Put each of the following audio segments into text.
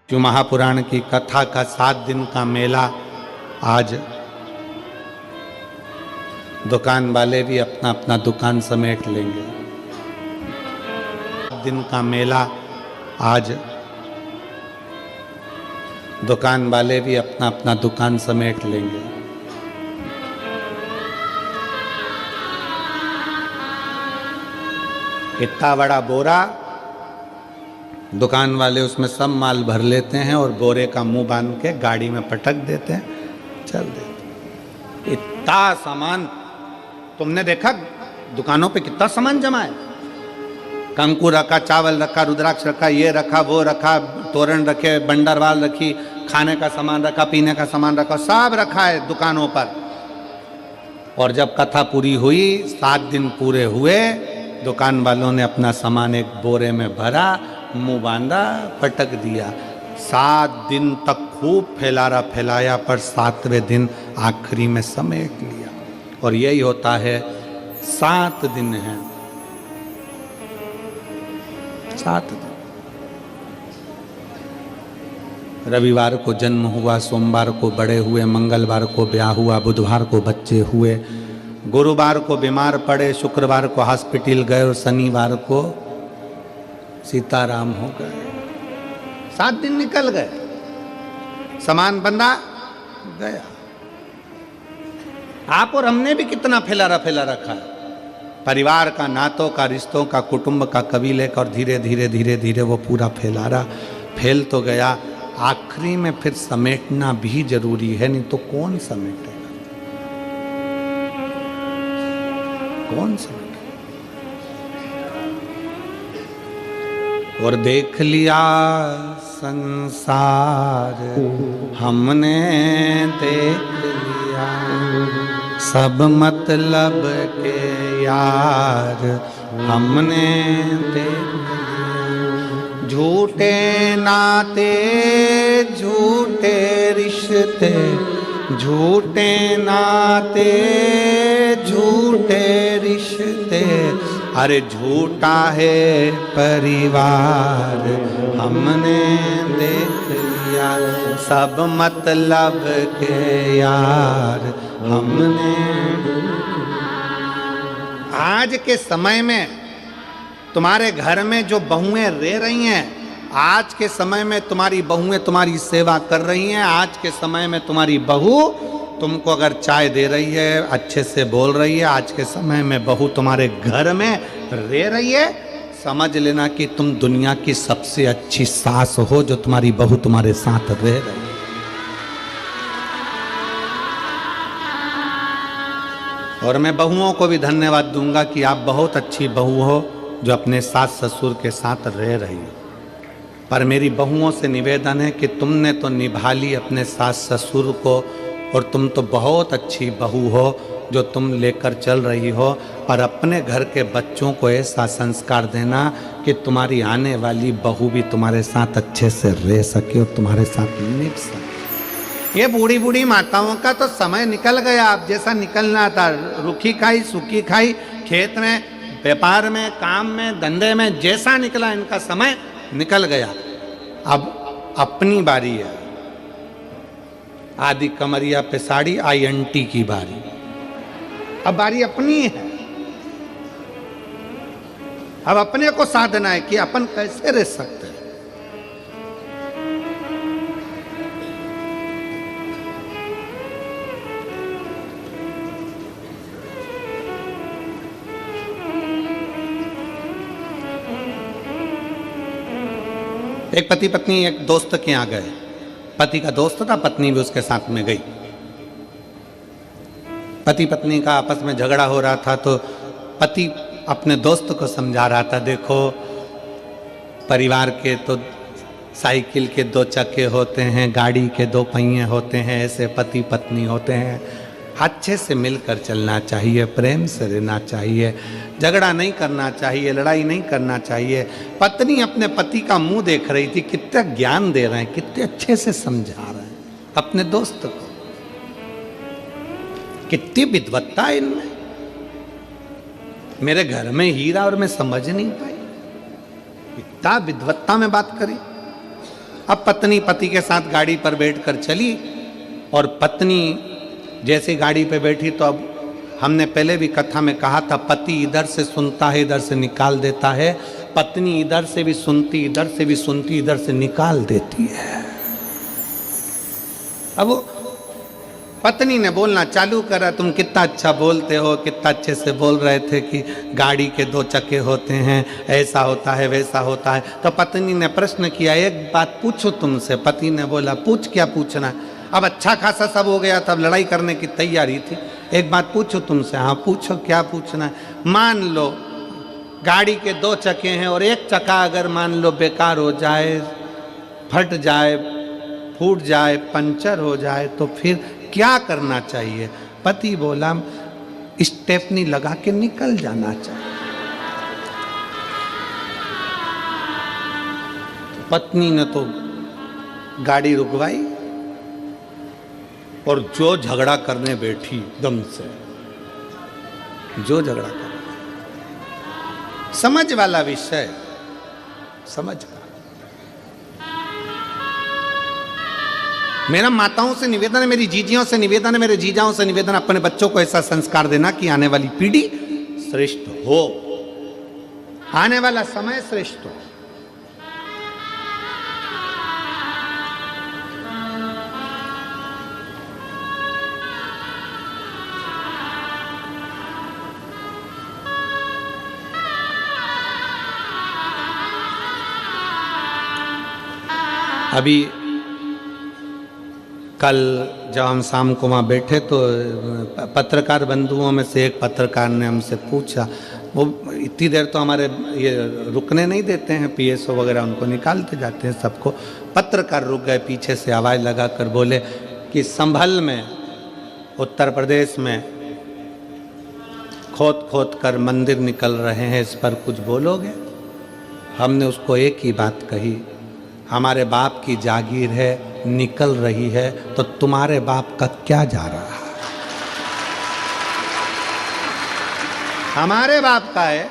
शिव महापुराण की कथा का 7 दिन का मेला आज दुकान वाले भी अपना अपना दुकान समेट लेंगे। 7 दिन का मेला आज दुकान वाले भी अपना अपना दुकान समेट लेंगे। इतना बड़ा बोरा दुकान वाले उसमें सब माल भर लेते हैं और बोरे का मुंह बांध के गाड़ी में पटक देते हैं, चल देते। इतना सामान तुमने देखा दुकानों पे कितना सामान जमा है। कंकु रखा, चावल रखा, रुद्राक्ष रखा, ये रखा, वो रखा, तोरण रखे, बंडरवाल रखी, खाने का सामान रखा, पीने का सामान रखा, सब रखा है दुकानों पर। और जब कथा पूरी हुई, 7 दिन पूरे हुए, दुकान वालों ने अपना सामान एक बोरे में भरा, मुंह बांधा, पटक दिया। 7 दिन तक खूब फैलाया पर 7वें दिन आखिरी में समेट लिया। और यही होता है, 7 दिन है, 7 दिन। रविवार को जन्म हुआ, सोमवार को बड़े हुए, मंगलवार को ब्याह हुआ, बुधवार को बच्चे हुए, गुरुवार को बीमार पड़े, शुक्रवार को हॉस्पिटल गए और शनिवार को सीताराम हो गए। 7 दिन निकल गए, सामान बंधा गया। आप और हमने भी कितना फैला रखा है परिवार का, नातों का, रिश्तों का, कुटुंब का, कबीले का। और धीरे धीरे वो पूरा फैल तो गया। आखिरी में फिर समेटना भी जरूरी है, नहीं तो कौन समेटेगा, कौन समेटेगा। और देख लिया संसार हमने, देख लिया सब मतलब के यार हमने देख लिया। झूठे नाते, झूठे रिश्ते, झूठे नाते, झूठे रिश्ते, अरे झूठा है परिवार हमने देख लिया। सब मतलब के यार हमने। आज के समय में तुम्हारे घर में जो बहुएं रह रही हैं, आज के समय में तुम्हारी बहुएं तुम्हारी सेवा कर रही हैं। आज के समय में तुम्हारी बहू तुमको अगर चाय दे रही है, अच्छे से बोल रही है, आज के समय में बहू तुम्हारे घर में रह रही है, समझ लेना कि तुम दुनिया की सबसे अच्छी सास हो, जो तुम्हारी बहू तुम्हारे साथ रह रही है। और मैं बहुओं को भी धन्यवाद दूंगा कि आप बहुत अच्छी बहू हो जो अपने सास ससुर के साथ रह रही हो। पर मेरी बहुओं से निवेदन है कि तुमने तो निभा ली अपने सास ससुर को, और तुम तो बहुत अच्छी बहू हो जो तुम लेकर चल रही हो, पर अपने घर के बच्चों को ऐसा संस्कार देना कि तुम्हारी आने वाली बहू भी तुम्हारे साथ अच्छे से रह सके और तुम्हारे साथ निभ सके। ये बूढ़ी बूढ़ी माताओं का तो समय निकल गया। अब जैसा निकलना था, रुखी खाई सूखी खाई, खेत में, व्यापार में, काम में, धंधे में, जैसा निकला इनका समय निकल गया। अब अपनी बारी है। आदि कमरिया पे साड़ी, INT की बारी। अब बारी अपनी है। अब अपने को साधना है कि अपन कैसे रह सकते हैं। एक पति पत्नी एक दोस्त के यहाँ गए। पति का दोस्त था, पत्नी भी उसके साथ में गई। पति पत्नी का आपस में झगड़ा हो रहा था, तो पति अपने दोस्त को समझा रहा था, देखो परिवार के तो साइकिल के 2 चक्के होते हैं, गाड़ी के 2 पहिए होते हैं, ऐसे पति पत्नी होते हैं। अच्छे से मिलकर चलना चाहिए, प्रेम से रहना चाहिए, झगड़ा नहीं करना चाहिए, लड़ाई नहीं करना चाहिए। पत्नी अपने पति का मुंह देख रही थी, कितना ज्ञान दे रहे हैं, कितने अच्छे से समझा रहे हैं अपने दोस्त को, कितनी विद्वत्ता है इनमें। मेरे घर में हीरा और मैं समझ नहीं पाई, इतना विद्वत्ता में बात करी। अब पत्नी पति के साथ गाड़ी पर बैठकर चली और पत्नी जैसे गाड़ी पे बैठी तो अब हमने पहले भी कथा में कहा था, पति इधर से सुनता है इधर से निकाल देता है, पत्नी इधर से भी सुनती इधर से भी सुनती इधर से निकाल देती है। अब पत्नी ने बोलना चालू करा, तुम कितना अच्छा बोलते हो, कितना अच्छे से बोल रहे थे कि गाड़ी के 2 चक्के होते हैं, ऐसा होता है वैसा होता है। तो पत्नी ने प्रश्न किया, एक बात पूछो तुमसे। पति ने बोला, पूछ, क्या पूछना है? अब अच्छा खासा सब हो गया था, अब लड़ाई करने की तैयारी थी। एक बात पूछो तुमसे। हाँ पूछो, क्या पूछना है? मान लो गाड़ी के 2 चक्के हैं और एक चक्का अगर मान लो बेकार हो जाए, फट जाए, फूट जाए, पंचर हो जाए तो फिर क्या करना चाहिए? पति बोला, स्टेपनी लगा के निकल जाना चाहिए। पत्नी ने तो गाड़ी रुकवाई और जो झगड़ा करने बैठी दम से, जो झगड़ा कर, समझ वाला विषय, समझ का। मेरा माताओं से निवेदन है, मेरी जीजियों से निवेदन है, मेरे जीजाओं से निवेदन, अपने बच्चों को ऐसा संस्कार देना कि आने वाली पीढ़ी श्रेष्ठ हो, आने वाला समय श्रेष्ठ हो। अभी कल जब हम शाम को वहाँ बैठे तो पत्रकार बंधुओं में से एक पत्रकार ने हमसे पूछा, वो इतनी देर तो हमारे ये रुकने नहीं देते हैं, पीएसओ वगैरह उनको निकालते जाते हैं सबको। पत्रकार रुक गए, पीछे से आवाज़ लगा कर बोले कि संभल में उत्तर प्रदेश में खोद खोद कर मंदिर निकल रहे हैं, इस पर कुछ बोलोगे? हमने उसको एक ही बात कही, हमारे बाप की जागीर है, निकल रही है तो तुम्हारे बाप का क्या जा रहा है? हमारे बाप का है,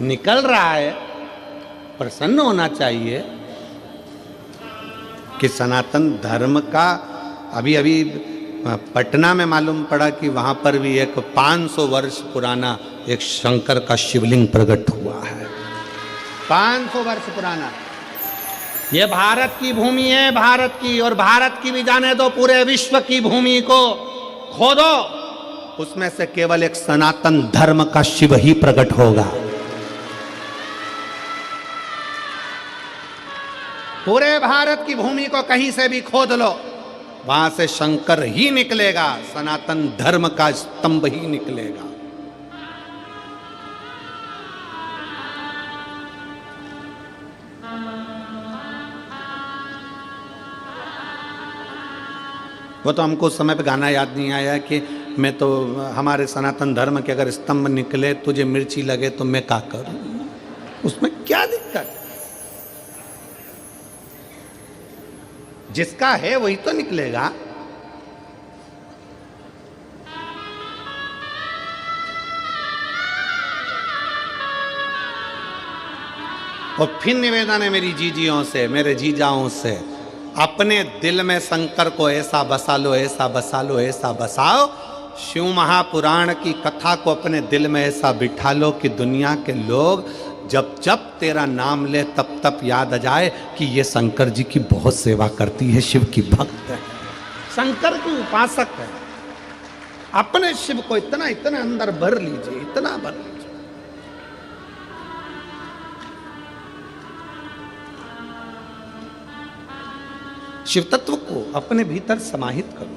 निकल रहा है, प्रसन्न होना चाहिए कि सनातन धर्म का। अभी अभी पटना में मालूम पड़ा कि वहां पर भी एक 500 वर्ष पुराना एक शंकर का शिवलिंग प्रकट हुआ है, 500 वर्ष पुराना। ये भारत की भूमि है, भारत की, और भारत की भी जाने दो, पूरे विश्व की भूमि को खोदो, उसमें से केवल एक सनातन धर्म का शिव ही प्रकट होगा। पूरे भारत की भूमि को कहीं से भी खोद लो, वहां से शंकर ही निकलेगा, सनातन धर्म का स्तंभ ही निकलेगा। वो तो हमको उस समय पे गाना याद नहीं आया कि मैं तो, हमारे सनातन धर्म के अगर स्तंभ निकले, तुझे मिर्ची लगे तो मैं क्या करूं? उसमें क्या दिक्कत? जिसका है वही तो निकलेगा। और फिर निवेदन है मेरी जीजियों से, मेरे जीजाओं से, अपने दिल में शंकर को ऐसा बसा लो, ऐसा बसा लो, ऐसा बसाओ, शिव महापुराण की कथा को अपने दिल में ऐसा बिठा लो कि दुनिया के लोग जब जब तेरा नाम ले तब तब याद आ जाए कि ये शंकर जी की बहुत सेवा करती है, शिव की भक्त है, शंकर की उपासक है। अपने शिव को इतना इतना अंदर भर लीजिए, इतना भर लीजिए। शिव तत्व को अपने भीतर समाहित करो।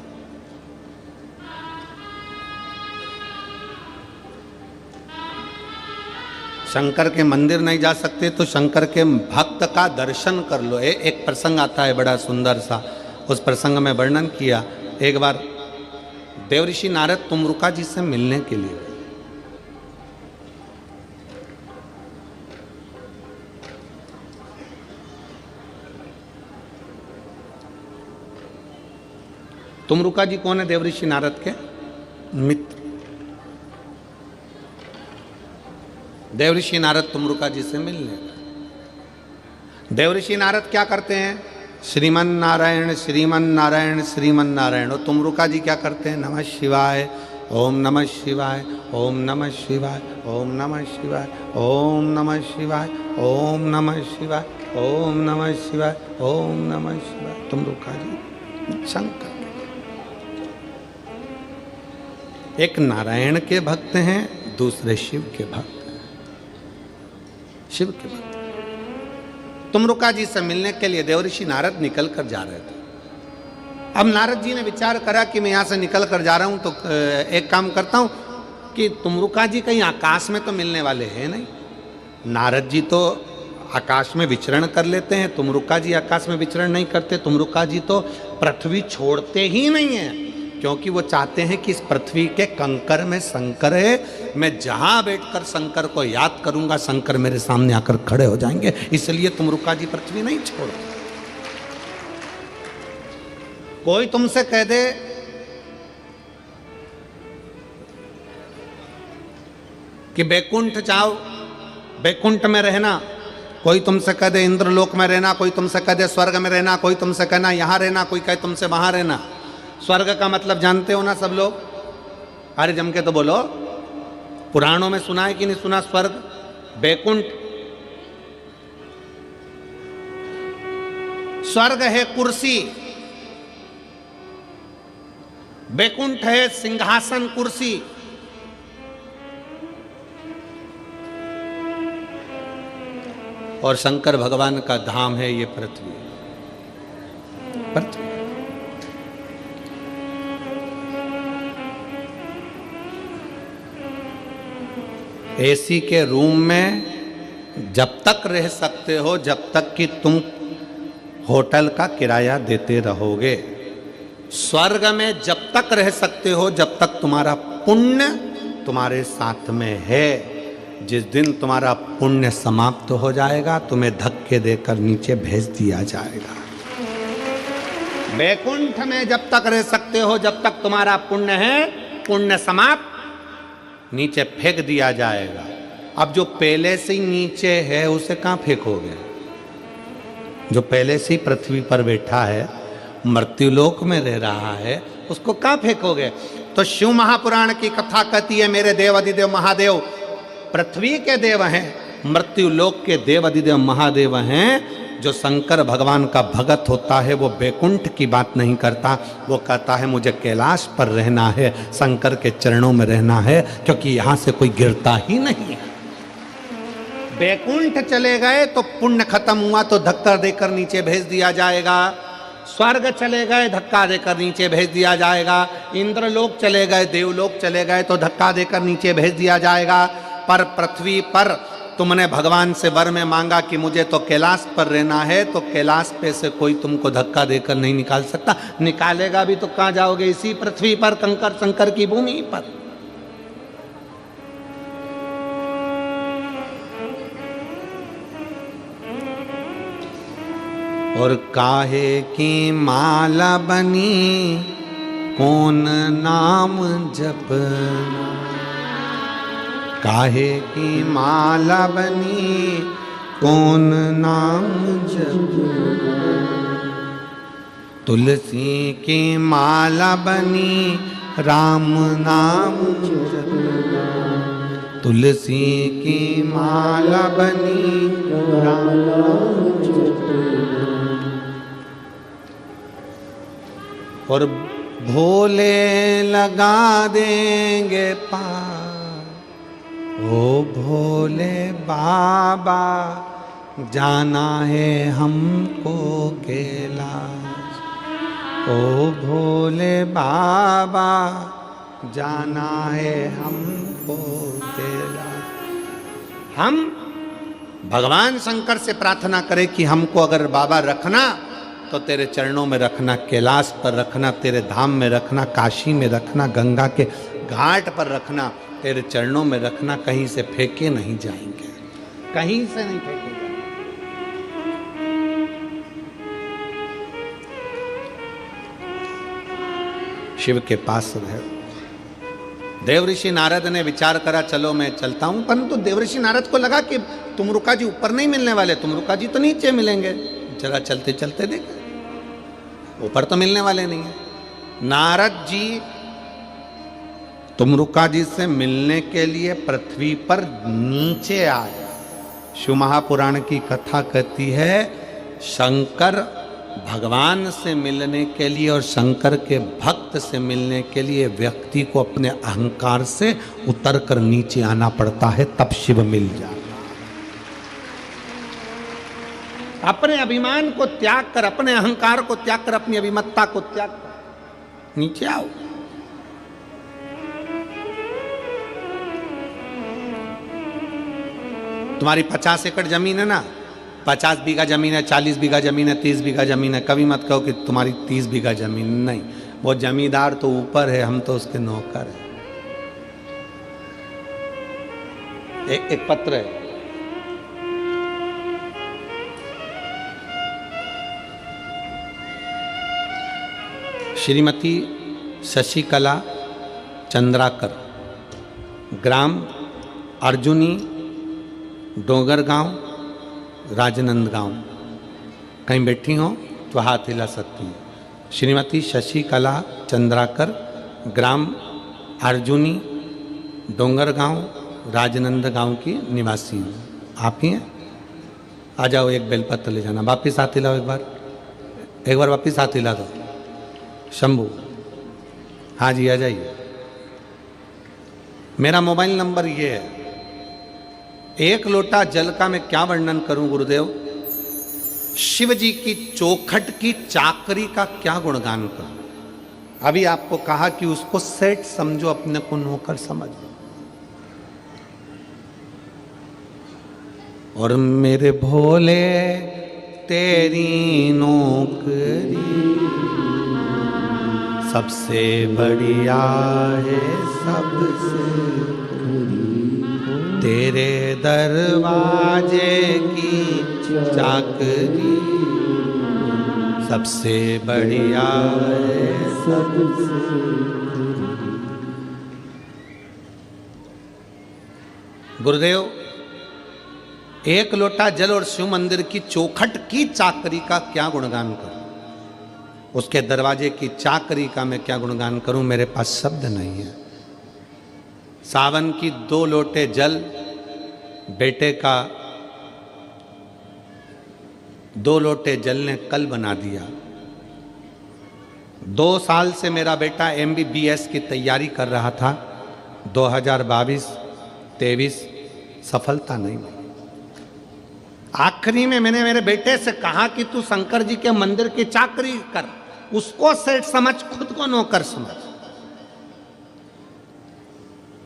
शंकर के मंदिर नहीं जा सकते तो शंकर के भक्त का दर्शन कर लो। एक प्रसंग आता है बड़ा सुंदर सा, उस प्रसंग में वर्णन किया। एक बार देवऋषि नारद तुमरुका जी से मिलने के लिए, तुमरुका जी कौन है? देवऋषि नारद के मित्र। देवऋषि नारद तुमरुका जी से मिलने, देवऋषि नारद क्या करते हैं? श्रीमन नारायण श्रीमन नारायण श्रीमन नारायण। और तुमरुका जी क्या करते हैं? नमः शिवाय ओम नमः शिवाय ओम नमः शिवाय ओम नमः शिवाय ओम नमः शिवाय ओम नमः शिवाय ओम नमः शिवाय ओम नमः शिवाय। तुमरुका जी शंकर एक नारायण के भक्त हैं, दूसरे शिव के भक्त हैं, शिव के भक्त। तुमरुका जी से मिलने के लिए देवऋषि नारद निकल कर जा रहे थे। अब नारद जी ने विचार करा कि मैं यहाँ से निकल कर जा रहा हूँ तो एक काम करता हूँ कि तुमरुका जी कहीं आकाश में तो मिलने वाले हैं नहीं। नारद जी तो आकाश में विचरण कर लेते हैं, तुमरुका जी आकाश में विचरण नहीं करते। तुमरुका जी तो पृथ्वी छोड़ते ही नहीं हैं, क्योंकि वो चाहते हैं कि इस पृथ्वी के कंकर में शंकर है, मैं जहां बैठकर शंकर को याद करूंगा शंकर मेरे सामने आकर खड़े हो जाएंगे। इसलिए तुमरुका जी पृथ्वी नहीं छोड़ते। कोई तुमसे कह दे कि बैकुंठ जाओ, बैकुंठ में रहना, कोई तुमसे कह दे इंद्रलोक में रहना, कोई तुमसे कह दे स्वर्ग में रहना, कोई तुमसे कहना यहां रहना, कोई कहे तुमसे वहां रहना। स्वर्ग का मतलब जानते हो ना सब लोग? अरे जम के तो बोलो, पुराणों में सुना है कि नहीं सुना? स्वर्ग बैकुंठ, स्वर्ग है कुर्सी, बैकुंठ है सिंहासन कुर्सी। और शंकर भगवान का धाम है ये पृथ्वी। पृथ्वी एसी के रूम में जब तक रह सकते हो जब तक कि तुम होटल का किराया देते रहोगे। स्वर्ग में जब तक रह सकते हो जब तक तुम्हारा पुण्य तुम्हारे साथ में है। जिस दिन तुम्हारा पुण्य समाप्त हो जाएगा तुम्हें धक्के देकर नीचे भेज दिया जाएगा। बैकुंठ में जब तक रह सकते हो जब तक तुम्हारा पुण्य है, पुण्य समाप्त, नीचे फेंक दिया जाएगा। अब जो पहले से ही नीचे है उसे कहां फेंकोगे? जो पहले से ही पृथ्वी पर बैठा है, मृत्युलोक में रह रहा है, उसको कहां फेंकोगे? तो शिव महापुराण की कथा कहती है मेरे देव अधिदेव महादेव पृथ्वी के देव हैं, मृत्युलोक के देव अधिदेव महादेव हैं। जो शंकर भगवान का भगत होता है वो बैकुंठ की बात नहीं करता, वो कहता है मुझे कैलाश पर रहना है, शंकर के चरणों में रहना है, क्योंकि यहां से कोई गिरता ही नहीं है। बैकुंठ चले गए तो पुण्य खत्म हुआ तो धक्का देकर नीचे भेज दिया जाएगा। स्वर्ग चले गए धक्का देकर नीचे भेज दिया जाएगा। इंद्रलोक चले गए, देवलोक चले गए तो धक्का देकर नीचे भेज दिया जाएगा। पर पृथ्वी पर तुमने भगवान से वर में मांगा कि मुझे तो कैलाश पर रहना है, तो कैलाश पे से कोई तुमको धक्का देकर नहीं निकाल सकता। निकालेगा भी तो कहां जाओगे? इसी पृथ्वी पर, कंकर शंकर की भूमि पर। और काहे की माला बनी कौन नाम जपना, काहे की माला बनी कौन नाम जपना, तुलसी की माला बनी राम नाम जपना, तुलसी की माला बनी राम नाम जपना। और भोले लगा देंगे पार, ओ भोले बाबा जाना है हमको कैलाश, ओ भोले बाबा जाना है हमको कैलाश। हम भगवान शंकर से प्रार्थना करें कि हमको अगर बाबा रखना तो तेरे चरणों में रखना, कैलाश पर रखना, तेरे धाम में रखना, काशी में रखना, गंगा के घाट पर रखना, तेरे चरणों में रखना, कहीं से फेंके नहीं जाएंगे, कहीं से नहीं फेंके जाएंगे। शिव के पास रहे। देवऋषि नारद ने विचार करा चलो मैं चलता हूं, परंतु देवऋषि नारद को लगा कि तुमरुका जी ऊपर नहीं मिलने वाले, तुमरुका जी तो नीचे मिलेंगे, जरा चलते चलते देख, ऊपर तो मिलने वाले नहीं है। नारद जी तुमरुका जी से मिलने के लिए पृथ्वी पर नीचे आए। शिव महापुराण की कथा कहती है शंकर भगवान से मिलने के लिए और शंकर के भक्त से मिलने के लिए व्यक्ति को अपने अहंकार से उतरकर नीचे आना पड़ता है, तब शिव मिल जाता। अपने अभिमान को त्याग कर, अपने अहंकार को त्याग कर, अपनी अभिमत्ता को त्याग कर नीचे आओ। तुम्हारी 50 एकड़ जमीन है ना, 50 बीघा जमीन है, 40 बीघा जमीन है, 30 बीघा जमीन है, कभी मत कहो कि तुम्हारी 30 बीघा जमीन नहीं। वो जमींदार तो ऊपर है, हम तो उसके नौकर हैं। एक पत्र है, श्रीमती शशिकला चंद्राकर, ग्राम अर्जुनी, डोंगर गांव, राजनंदगांव। कहीं बैठी हो तो हाथ हिला सकती हैं। श्रीमती शशिकला चंद्राकर, ग्राम अर्जुनी, डोंगर गांव, राजनंदगांव की निवासी हैं। आप ही हैं? आ जाओ, एक बेलपत्र ले जाना। वापिस हाथ हिलाओ, एक बार वापिस हाथ हिला दो। शंभू, हाँ जी, आ जाइए। मेरा मोबाइल नंबर ये है। एक लोटा जल का मैं क्या वर्णन करूं गुरुदेव, शिव जी की चौखट की चाकरी का क्या गुणगान करूं। अभी आपको कहा कि उसको सेठ समझो, अपने को नौकर समझो। और मेरे भोले तेरी नौकरी सबसे बढ़िया है, सबसे तेरे दरवाजे की चाकरी सबसे बढ़िया है, सबसे। गुरुदेव, एक लोटा जल और शिव मंदिर की चौखट की चाकरी का क्या गुणगान करूं, उसके दरवाजे की चाकरी का मैं क्या गुणगान करूं, मेरे पास शब्द नहीं है। सावन की 2 लोटे जल बेटे का 2 लोटे जल ने कल बना दिया। 2 साल से मेरा बेटा MBBS की तैयारी कर रहा था। 2022-23 सफलता नहीं मिली। आखिरी में मैंने मेरे बेटे से कहा कि तू शंकर जी के मंदिर की चाकरी कर, उसको सेठ समझ, खुद को नौकर समझ।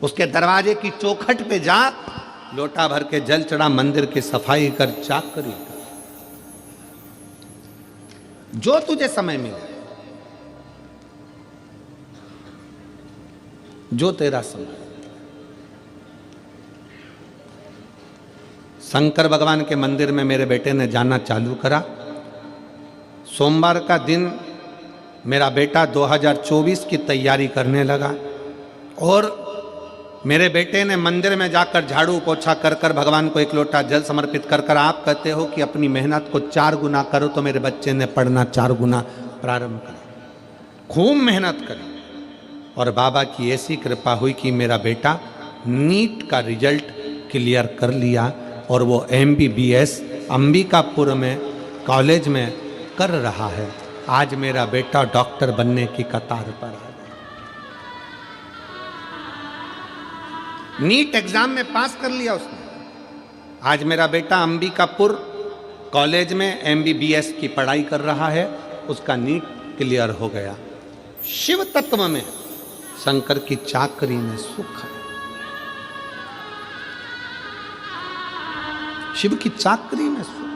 उसके दरवाजे की चौखट पे जा, लोटा भर के जल चढ़ा, मंदिर की सफाई कर, चाकरी कर, जो तुझे समय मिले, जो तेरा समय। शंकर भगवान के मंदिर में मेरे बेटे ने जाना चालू करा। सोमवार का दिन मेरा बेटा 2024 की तैयारी करने लगा और मेरे बेटे ने मंदिर में जाकर झाड़ू पोछा कर कर भगवान को 1 लोटा जल समर्पित कर कर, आप कहते हो कि अपनी मेहनत को 4 गुना करो, तो मेरे बच्चे ने पढ़ना 4 गुना प्रारंभ करा, खूब मेहनत करी। और बाबा की ऐसी कृपा हुई कि मेरा बेटा नीट का रिजल्ट क्लियर कर लिया और वो MBBS अंबिकापुर में कॉलेज में कर रहा है। आज मेरा बेटा डॉक्टर बनने की कतार पर है। नीट एग्जाम में पास कर लिया उसने। आज मेरा बेटा अंबिकापुर कॉलेज में MBBS की पढ़ाई कर रहा है, उसका नीट क्लियर हो गया। शिव तत्व में, शंकर की चाकरी में सुख है। शिव की चाकरी में सुख।